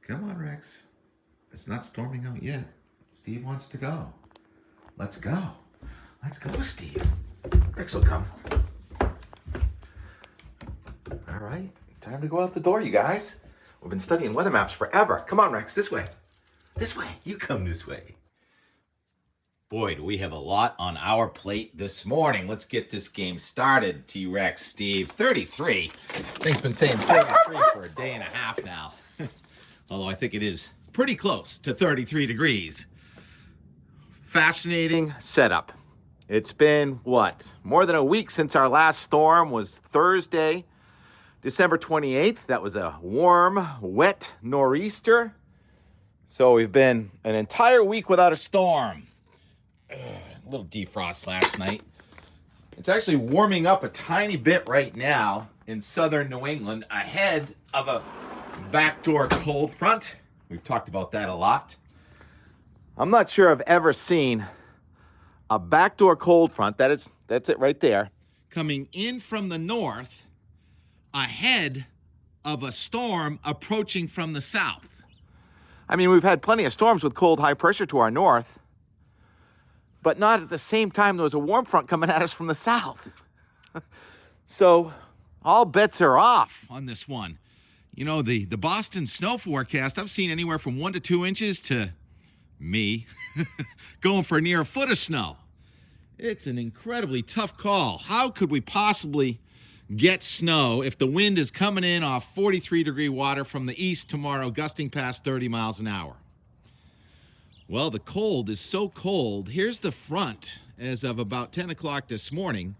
Come on, Rex. It's not storming out yet. Steve wants to go. Let's go. Let's go, Steve. Rex will come. All right, time to go out the door, you guys. We've been studying weather maps forever. Come on, Rex, this way. This way. You come this way. Boy, do we have a lot on our plate this morning. Let's get this game started, T-Rex, Steve. 33. Thing's been saying 33 for a day and a half now. Although I think it is pretty close to 33 degrees. Fascinating setup. It's been, what, more than a week since our last storm was Thursday, December 28th. That was a warm, wet nor'easter. So we've been an entire week without a storm. A little defrost last night. It's actually warming up a tiny bit right now in southern New England ahead of a backdoor cold front. We've talked about that a lot. I'm not sure I've ever seen a backdoor cold front, that's it right there, coming in from the north ahead of a storm approaching from the south. I mean, we've had plenty of storms with cold high pressure to our north, but not at the same time there was a warm front coming at us from the south. So all bets are off on this one. You know, the Boston snow forecast, I've seen anywhere from 1 to 2 inches to me going for near a foot of snow. It's an incredibly tough call. How could we possibly get snow if the wind is coming in off 43-degree water from the east tomorrow, gusting past 30 miles an hour? Well, the cold is so cold. Here's the front as of about 10 o'clock this morning.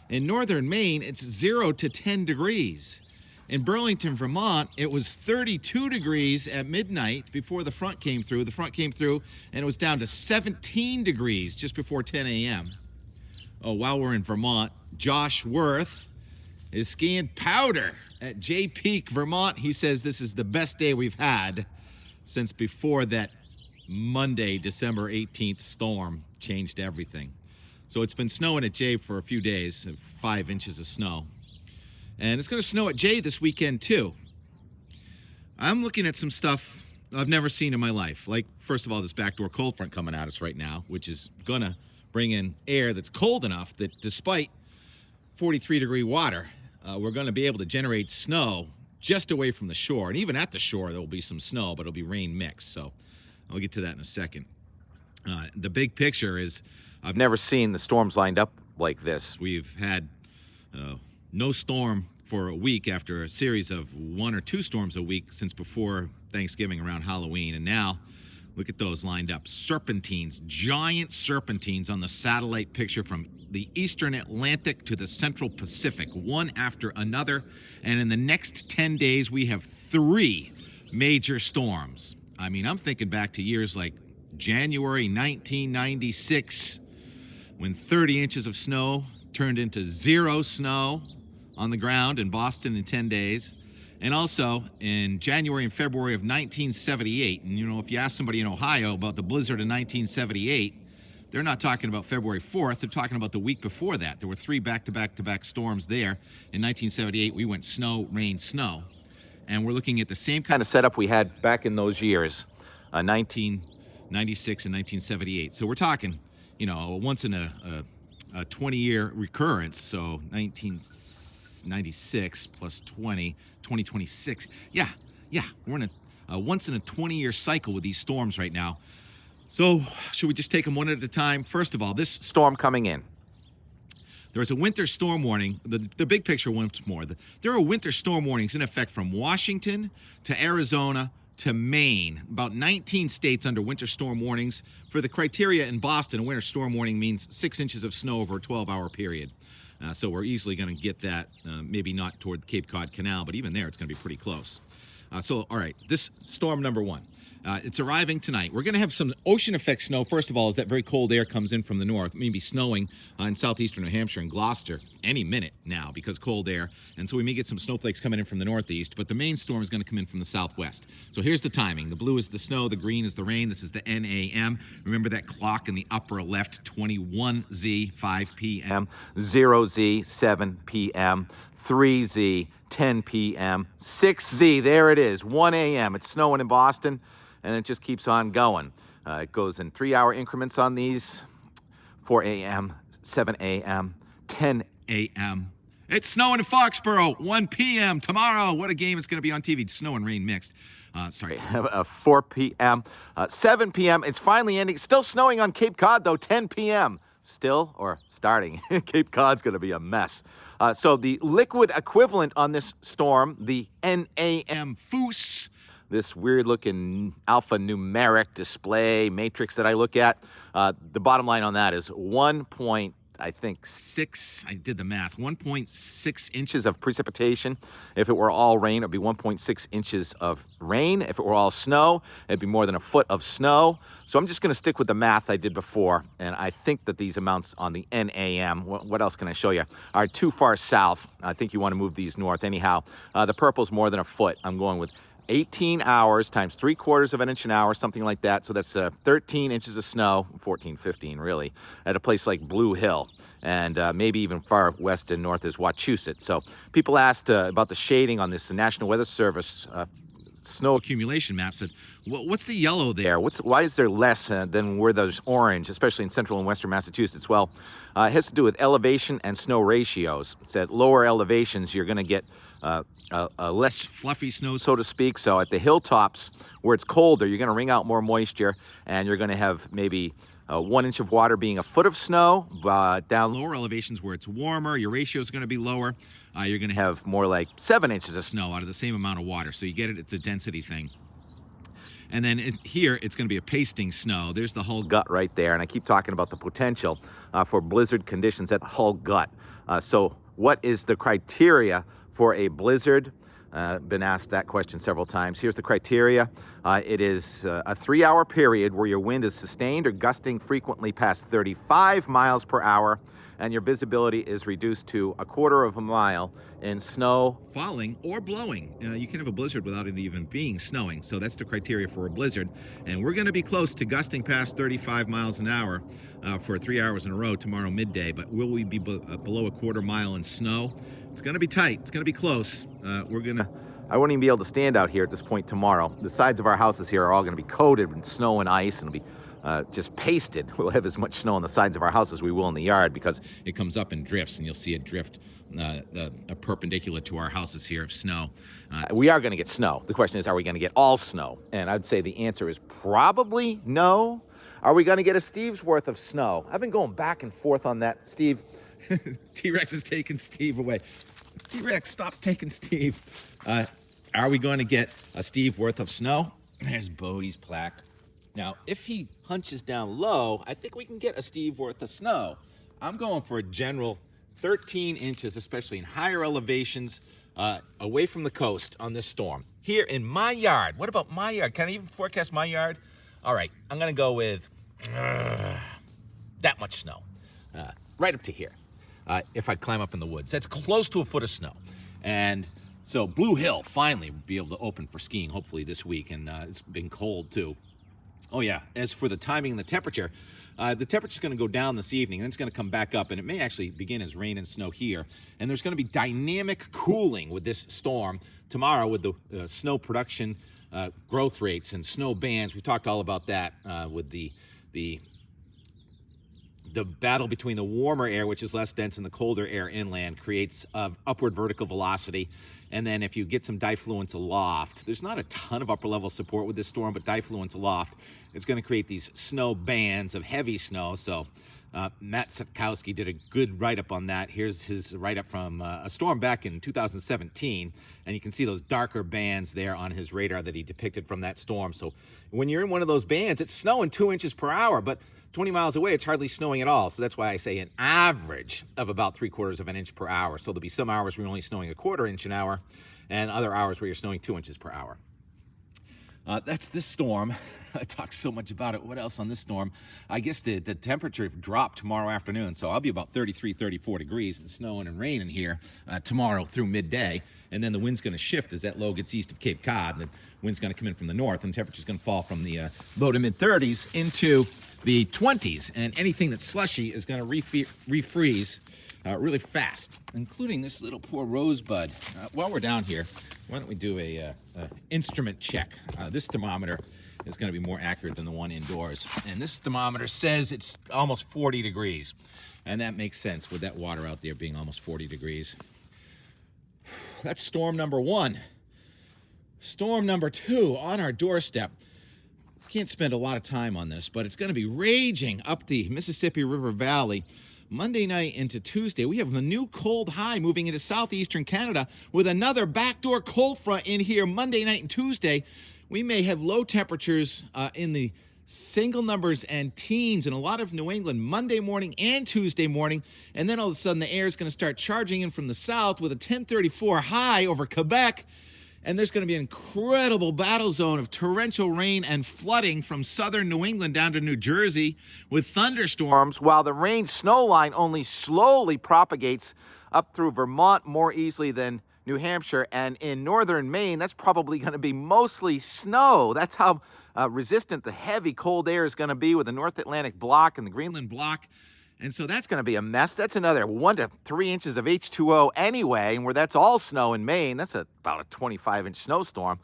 In northern Maine, it's 0 to 10 degrees. In Burlington, Vermont, it was 32 degrees at midnight before the front came through. The front came through, and it was down to 17 degrees just before 10 a.m. Oh, while we're in Vermont, Josh Worth is skiing powder at Jay Peak, Vermont. He says this is the best day we've had since before that Monday, December 18th storm changed everything. So it's been snowing at Jay for a few days, 5 inches of snow. And it's going to snow at Jay this weekend, too. I'm looking at some stuff I've never seen in my life. Like, first of all, this backdoor cold front coming at us right now, which is going to bring in air that's cold enough that despite 43-degree water, we're going to be able to generate snow just away from the shore. And even at the shore, there will be some snow, but it'll be rain mixed. So I'll get to that in a second. The big picture is I've never seen the storms lined up like this. We've had no storm for a week after a series of 1 or 2 storms a week since before Thanksgiving around Halloween. And now, look at those lined up. Serpentines, giant serpentines on the satellite picture from the eastern Atlantic to the central Pacific, one after another. And in the next 10 days, we have 3 major storms. I mean, I'm thinking back to years like January 1996, when 30 inches of snow turned into 0 snow on the ground in Boston in 10 days. And also in January and February of 1978. And, you know, if you ask somebody in Ohio about the blizzard of 1978, they're not talking about February 4th. They're talking about the week before that. There were 3 back-to-back-to-back storms there. In 1978, we went snow, rain, snow. And we're looking at the same kind of setup we had back in those years, 1996 and 1978. So we're talking, you know, once in a 20-year recurrence. So 1996 plus 20, 2026. Yeah, we're in a once in a 20-year cycle with these storms right now. So should we just take them one at a time? First of all, this storm coming in. There's a winter storm warning. The big picture once more. There are winter storm warnings in effect from Washington to Arizona to Maine. About 19 states under winter storm warnings. For the criteria in Boston, a winter storm warning means 6 inches of snow over a 12-hour period. So we're easily going to get that, maybe not toward the Cape Cod Canal, but even there it's going to be pretty close. All right, this storm number 1. It's arriving tonight. We're going to have some ocean effect snow. First of all, as that very cold air comes in from the north, maybe snowing in southeastern New Hampshire and Gloucester any minute now because cold air. And so we may get some snowflakes coming in from the northeast, but the main storm is going to come in from the southwest. So here's the timing. The blue is the snow, the green is the rain. This is the NAM. Remember that clock in the upper left, 21Z, 5 p.m., 0Z, 7 p.m., 3Z, 10 p.m. 6Z, there it is, 1 a.m. It's snowing in Boston, and it just keeps on going. It goes in 3-hour increments on these, 4 a.m., 7 a.m., 10 a.m. It's snowing in Foxborough, 1 p.m. tomorrow. What a game it's going to be on TV. Snow and rain mixed. 4 p.m., 7 p.m. It's finally ending. Still snowing on Cape Cod, though, 10 p.m. Still, or starting. Cape Cod's going to be a mess. So the liquid equivalent on this storm, the NAM-FOOS, this weird-looking alphanumeric display matrix that I look at, the bottom line on that is 1.6, I did the math, 1.6 inches of precipitation. If it were all rain, it would be 1.6 inches of rain. If it were all snow, it'd be more than a foot of snow. So I'm just going to stick with the math I did before, and I think that these amounts on the NAM, what else can I show you, are too far south. I think you want to move these north. Anyhow, the purple's more than a foot. I'm going with 18 hours times 3/4 of an inch an hour, something like that. So that's 13 inches of snow, 14, 15 really, at a place like Blue Hill. And maybe even far west and north is Wachusett. So people asked about the shading on this National Weather Service snow accumulation map. Said, what's the yellow there? Why is there less than where there's orange, especially in central and western Massachusetts? Well, it has to do with elevation and snow ratios. It's at lower elevations, you're going to get a less fluffy snow, so to speak. So at the hilltops where it's colder, you're going to wring out more moisture, and you're going to have maybe 1 inch of water being a foot of snow. Down lower elevations where it's warmer, your ratio is going to be lower. You're going to have more like 7 inches of snow out of the same amount of water. So you get it, it's a density thing. And then here, it's going to be a pasting snow. There's the Hull Gut right there. And I keep talking about the potential for blizzard conditions at the Hull Gut. So what is the criteria for a blizzard? Been asked that question several times. Here's the criteria. It is a 3-hour period where your wind is sustained or gusting frequently past 35 miles per hour, and your visibility is reduced to 1/4 of a mile in snow falling or blowing. You can have a blizzard without it even being snowing. So that's the criteria for a blizzard. And we're going to be close to gusting past 35 miles an hour for 3 hours in a row tomorrow midday. But will we be below 1/4 mile in snow? It's going to be tight. It's going to be close. I won't even be able to stand out here at this point tomorrow. The sides of our houses here are all going to be coated in snow and ice, and it'll be just pasted. We'll have as much snow on the sides of our house as we will in the yard, because it comes up and drifts, and you'll see it drift perpendicular to our houses here of snow. We are going to get snow. The question is, are we going to get all snow? And I'd say the answer is probably no. Are we going to get a Steve's worth of snow? I've been going back and forth on that. Steve, T-Rex is taking Steve away. T-Rex, stop taking Steve. Are we going to get a Steve worth of snow? There's Bodie's plaque. Now, if he hunches down low, I think we can get a Steve worth of snow. I'm going for a general 13 inches, especially in higher elevations, away from the coast on this storm. Here in my yard. What about my yard? Can I even forecast my yard? All right, I'm going to go with that much snow, right up to here. If I climb up in the woods. That's close to 1 foot of snow. And so Blue Hill finally will be able to open for skiing, hopefully this week. And it's been cold, too. Oh, yeah. As for the timing and the temperature's going to go down this evening, and then it's going to come back up. And it may actually begin as rain and snow here. And there's going to be dynamic cooling with this storm tomorrow with the snow production growth rates and snow bands. We talked all about that with the battle between the warmer air, which is less dense, and the colder air inland creates upward vertical velocity. And then if you get some difluence aloft, there's not a ton of upper level support with this storm, but difluence aloft, it's going to create these snow bands of heavy snow. So Matt Satkowski did a good write-up on that. Here's his write-up from a storm back in 2017. And you can see those darker bands there on his radar that he depicted from that storm. So when you're in one of those bands, it's snowing 2 inches per hour, but 20 miles away, it's hardly snowing at all. So that's why I say an average of about 3/4 of an inch per hour. So there'll be some hours where you're only snowing 1/4 inch an hour, and other hours where you're snowing 2 inches per hour. That's this storm. I talked so much about it. What else on this storm? I guess the temperature dropped tomorrow afternoon, so I'll be about 33, 34 degrees and snowing and raining here tomorrow through midday. And then the wind's going to shift as that low gets east of Cape Cod. And the wind's going to come in from the north, and the temperature's going to fall from the low to mid-30s into the 20s. And anything that's slushy is going to refreeze really fast, including this little poor rosebud. While we're down here, why don't we do a instrument check? This thermometer is going to be more accurate than the one indoors. And this thermometer says it's almost 40 degrees. And that makes sense with that water out there being almost 40 degrees. That's storm number 1. Storm number 2 on our doorstep. Can't spend a lot of time on this, but it's going to be raging up the Mississippi River Valley Monday night into Tuesday. We have a new cold high moving into southeastern Canada with another backdoor cold front in here Monday night and Tuesday. We may have low temperatures in the single numbers and teens in a lot of New England Monday morning and Tuesday morning. And then all of a sudden the air is going to start charging in from the south with a 1034 high over Quebec. And there's going to be an incredible battle zone of torrential rain and flooding from southern New England down to New Jersey with thunderstorms, while the rain snow line only slowly propagates up through Vermont more easily than New Hampshire. And in northern Maine, that's probably going to be mostly snow. That's how resistant the heavy cold air is going to be with the North Atlantic block and the Greenland block. And so that's going to be a mess. That's another 1 to 3 inches of H2O anyway, and where that's all snow in Maine. That's about a 25-inch snowstorm.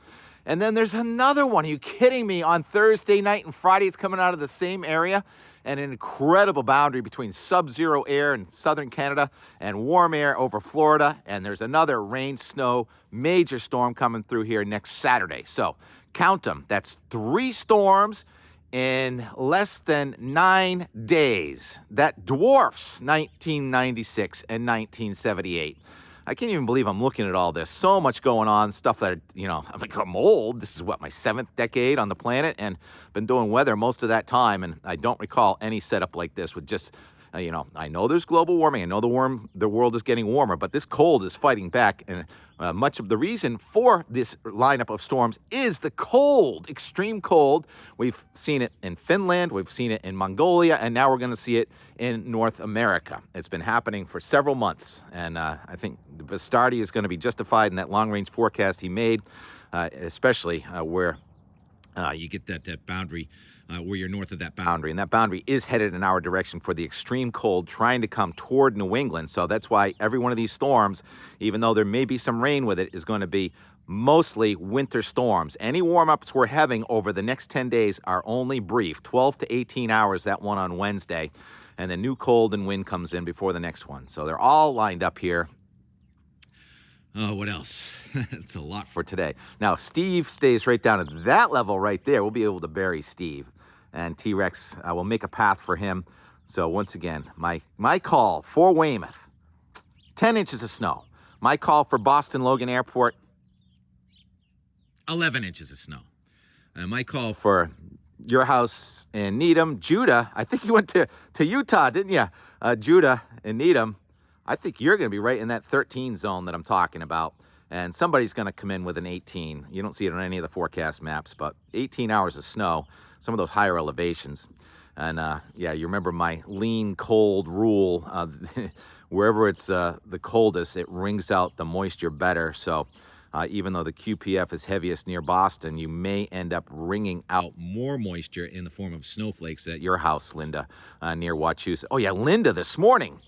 And then there's another one. Are you kidding me? On Thursday night and Friday, it's coming out of the same area. And an incredible boundary between sub-zero air in southern Canada and warm air over Florida. And there's another rain, snow, major storm coming through here next Saturday. So count them. That's 3 storms in less than 9 days. That dwarfs 1996 and 1978. I can't even believe I'm looking at all this. So much going on, stuff that, I'm like, I'm old. This is my 7th decade on the planet, and been doing weather most of that time, and I don't recall any setup like this with just, I know there's global warming. I know the world is getting warmer, but this cold is fighting back, and much of the reason for this lineup of storms is the cold, extreme cold. We've seen it in Finland, we've seen it in Mongolia, and now we're going to see it in North America. It's been happening for several months, and I think Bastardi is going to be justified in that long-range forecast he made, especially where you get that boundary, where you're north of that boundary. And that boundary is headed in our direction for the extreme cold trying to come toward New England. So that's why every one of these storms, even though there may be some rain with it, is going to be mostly winter storms. Any warm-ups we're having over the next 10 days are only brief, 12 to 18 hours, that one on Wednesday. And the new cold and wind comes in before the next one. So they're all lined up here. Oh, what else? It's a lot for today. Now, Steve stays right down at that level right there. We'll be able to bury Steve. And T-Rex will make a path for him. So once again, my call for Weymouth, 10 inches of snow. My call for Boston Logan Airport, 11 inches of snow. My call for your house in Needham, Judah. I think you went to Utah, didn't you? Judah and Needham. I think you're going to be right in that 13 zone that I'm talking about. And somebody's going to come in with an 18. You don't see it on any of the forecast maps, but 18 hours of snow, some of those higher elevations. And yeah, you remember my lean cold rule. Wherever it's the coldest, it wrings out the moisture better. So even though the QPF is heaviest near Boston, you may end up wringing out more moisture in the form of snowflakes at your house, Linda, near Wachusett. Oh yeah, Linda this morning.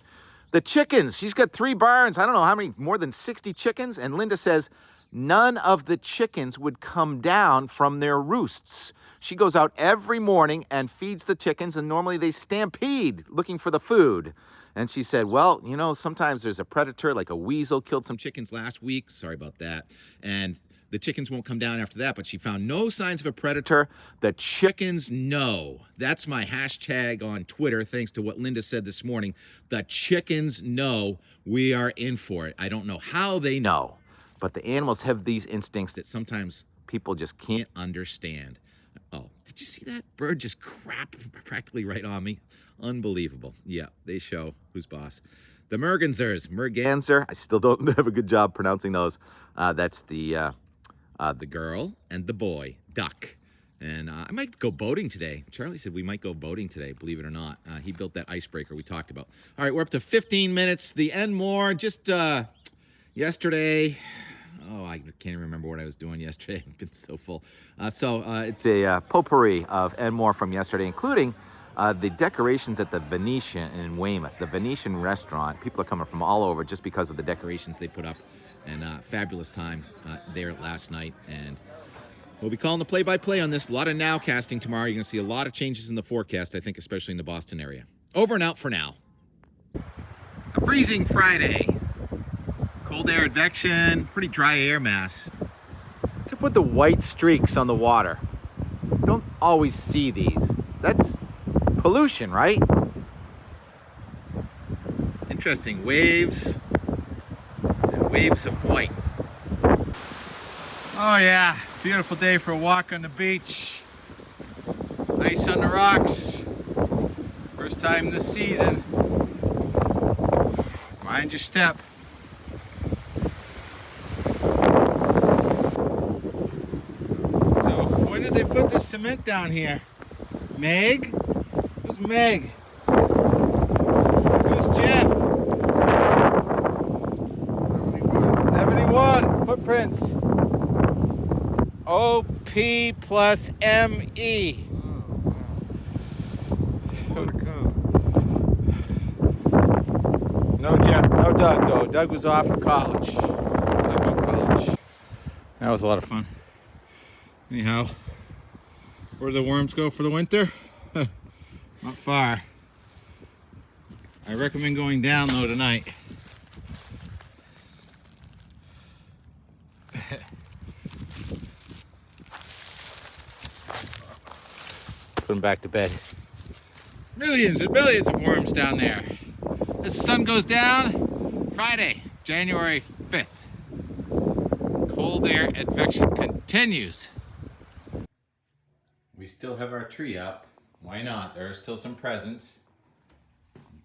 The chickens, she's got 3 barns. I don't know how many, more than 60 chickens. And Linda says none of the chickens would come down from their roosts. She goes out every morning and feeds the chickens, and normally they stampede looking for the food. And she said, well, sometimes there's a predator, like a weasel killed some chickens last week. Sorry about that. And the chickens won't come down after that, but she found no signs of a predator. The chickens know. That's my hashtag on Twitter, thanks to what Linda said this morning. The chickens know we are in for it. I don't know how they know, but the animals have these instincts that sometimes people just can't understand. Oh, did you see that bird just crap practically right on me? Unbelievable. Yeah, they show who's boss. The Merganser. I still don't have a good job pronouncing those. That's the girl and the boy, duck. And I might go boating today. Charlie said we might go boating today, believe it or not. He built that icebreaker we talked about. All right, we're up to 15 minutes. The Enmore, just yesterday. Oh, I can't even remember what I was doing yesterday. I've been so full. So it's a potpourri of Enmore from yesterday, including The decorations at the Venetian in Weymouth, the Venetian restaurant, people are coming from all over just because of the decorations they put up. And fabulous time there last night. And we'll be calling the play-by-play on this. A lot of nowcasting tomorrow. You're going to see a lot of changes in the forecast, I think, especially in the Boston area. Over and out for now. A freezing Friday. Cold air advection, pretty dry air mass. Except with the white streaks on the water. Don't always see these. That's pollution, right? Interesting. Waves and waves of white. Oh yeah, beautiful day for a walk on the beach. Ice on the rocks. First time this season. Mind your step. So when did they put the cement down here? Meg? Who's Meg? Who's Jeff? 71 footprints. OP plus ME. No Jeff, no Doug though. Doug was off for college. That was a lot of fun. Anyhow, where do the worms go for the winter? Not far. I recommend going down though tonight. Put them back to bed. Millions and millions of worms down there. The sun goes down Friday, January 5th. Cold air advection continues. We still have our tree up. Why not? There are still some presents.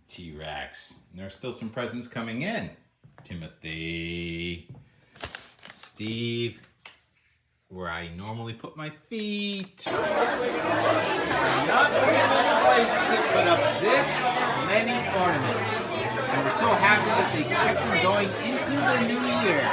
T-Rex. And there are still some presents coming in. Timothy. Steve. Where I normally put my feet. Not too many places that put up this many ornaments. And we're so happy that they kept them going into the new year.